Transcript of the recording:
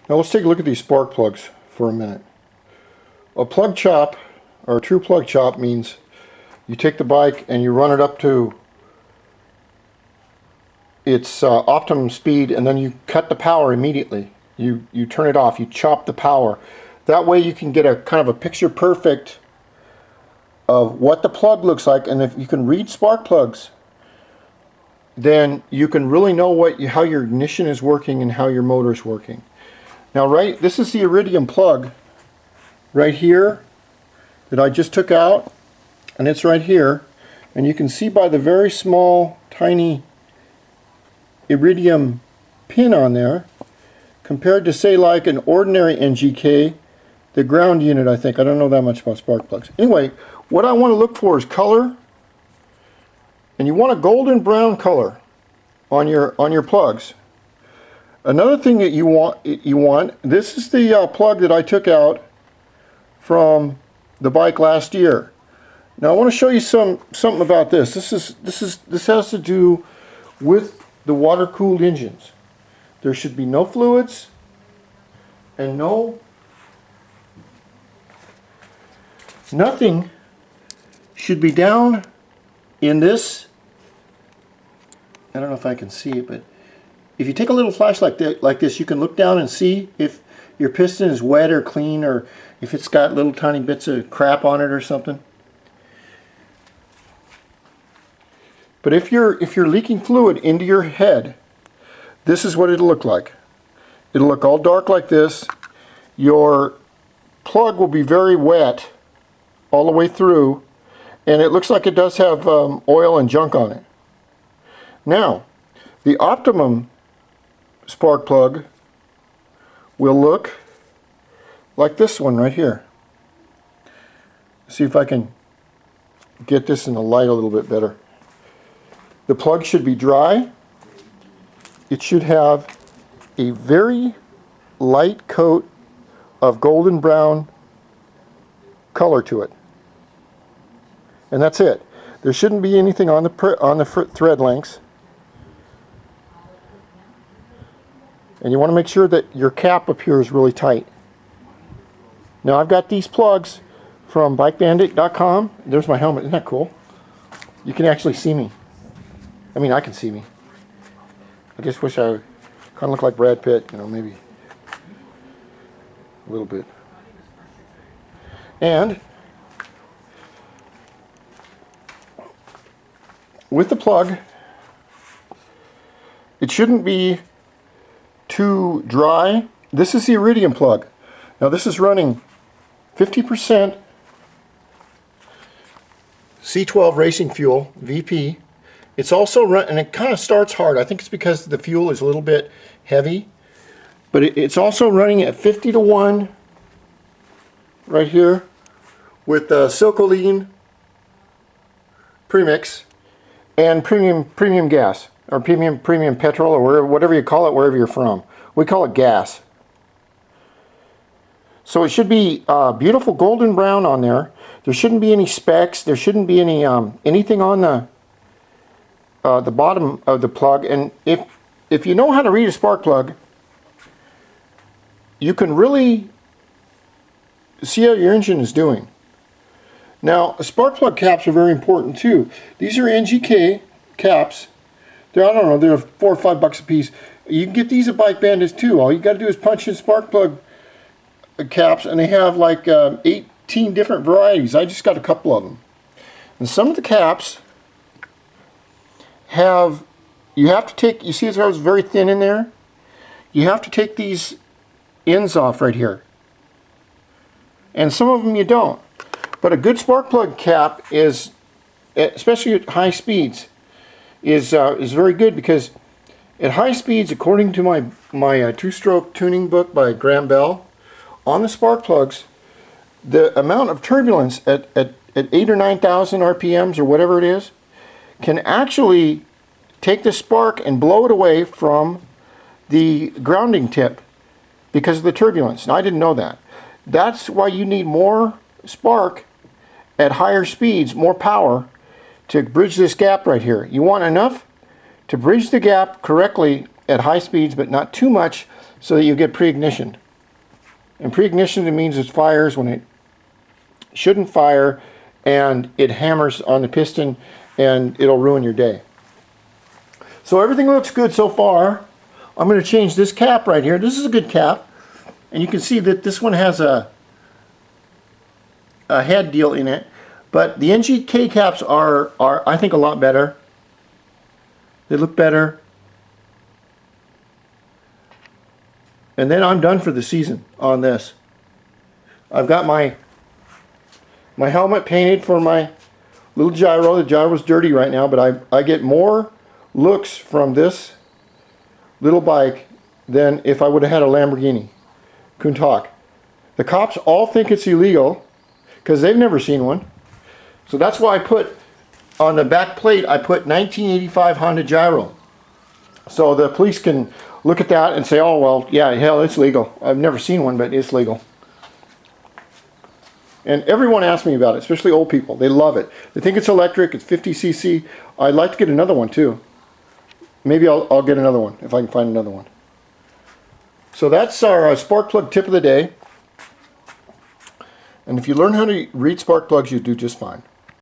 Now let's take a look at these spark plugs for a minute. A plug chop, or a true plug chop, means you take the bike and you run it up to its optimum speed, and then you cut the power immediately. You turn it off, you chop the power. That way you can get a kind of a picture perfect of what the plug looks like, and if you can read spark plugs, then you can really know how your ignition is working and how your motor is working. Now this is the Iridium plug right here that I just took out, and it's right here, and you can see by the very small tiny Iridium pin on there, compared to say like an ordinary NGK, the ground unit, I don't know that much about spark plugs. Anyway, what I want to look for is color, and you want a golden brown color on your plugs. Another thing that you want, this is the plug that I took out from the bike last year. Now I want to show you something about this. This has to do with the water-cooled engines. There should be no fluids and nothing should be down in this. I don't know if I can see it, but if you take a little flashlight like this, you can look down and see if your piston is wet or clean, or if it's got little tiny bits of crap on it or something. But if you're leaking fluid into your head, this is what it'll look like. It'll look all dark like this. Your plug will be very wet all the way through, and it looks like it does have oil and junk on it. Now, the optimum spark plug will look like this one right here. See if I can get this in the light a little bit better. The plug should be dry. It should have a very light coat of golden brown color to it, and that's it. There shouldn't be anything on the thread lengths, and you want to make sure that your cap up here is really tight. Now I've got these plugs from bikebandit.com. There's my helmet. Isn't that cool? You can actually see me. I mean, I can see me. I just wish I kind of looked like Brad Pitt, maybe a little bit. And with the plug, it shouldn't be too dry. This is the Iridium plug. Now this is running 50% C12 racing fuel, VP. It's also and it kind of starts hard. I think it's because the fuel is a little bit heavy, but it's also running at 50-to-1 right here with Silcoline premix and premium gas, or premium petrol, or whatever you call it wherever you're from. We call it gas. So it should be beautiful golden brown on there. There shouldn't be any specks. There shouldn't be any anything on the bottom of the plug. And if you know how to read a spark plug, you can really see how your engine is doing. Now, spark plug caps are very important too. These are NGK caps. They're, I don't know, they're $4 or $5 a piece. You can get these at Bike Bandits too. All you got to do is punch in spark plug caps, and they have like 18 different varieties. I just got a couple of them. And some of the caps have, you have to take, you see it was very thin in there? You have to take these ends off right here. And some of them you don't. But a good spark plug cap is, especially at high speeds, is very good, because at high speeds, according to my two-stroke tuning book by Graham Bell, on the spark plugs, the amount of turbulence at 8,000 or 9,000 RPMs or whatever it is can actually take the spark and blow it away from the grounding tip because of the turbulence. Now, I didn't know that. That's why you need more spark at higher speeds, more power, to bridge this gap right here. You want enough to bridge the gap correctly at high speeds, but not too much so that you get pre-ignition. And pre-ignition, it means it fires when it shouldn't fire, and it hammers on the piston, and it'll ruin your day. So everything looks good so far. I'm going to change this cap right here. This is a good cap, and you can see that this one has a head deal in it, but the NGK caps are I think a lot better. They look better. And then I'm done for the season on this. I've got my helmet painted for my little gyro. The gyro's dirty right now, but I get more looks from this little bike than if I would have had a Lamborghini Countach. The cops all think it's illegal because they've never seen one. So that's why I put on the back plate, I put 1985 Honda Gyro. So the police can look at that and say, oh, well, yeah, hell, it's legal. I've never seen one, but it's legal. And everyone asks me about it, especially old people. They love it. They think it's electric, it's 50cc. I'd like to get another one too. Maybe I'll get another one if I can find another one. So that's our spark plug tip of the day. And if you learn how to read spark plugs, you do just fine.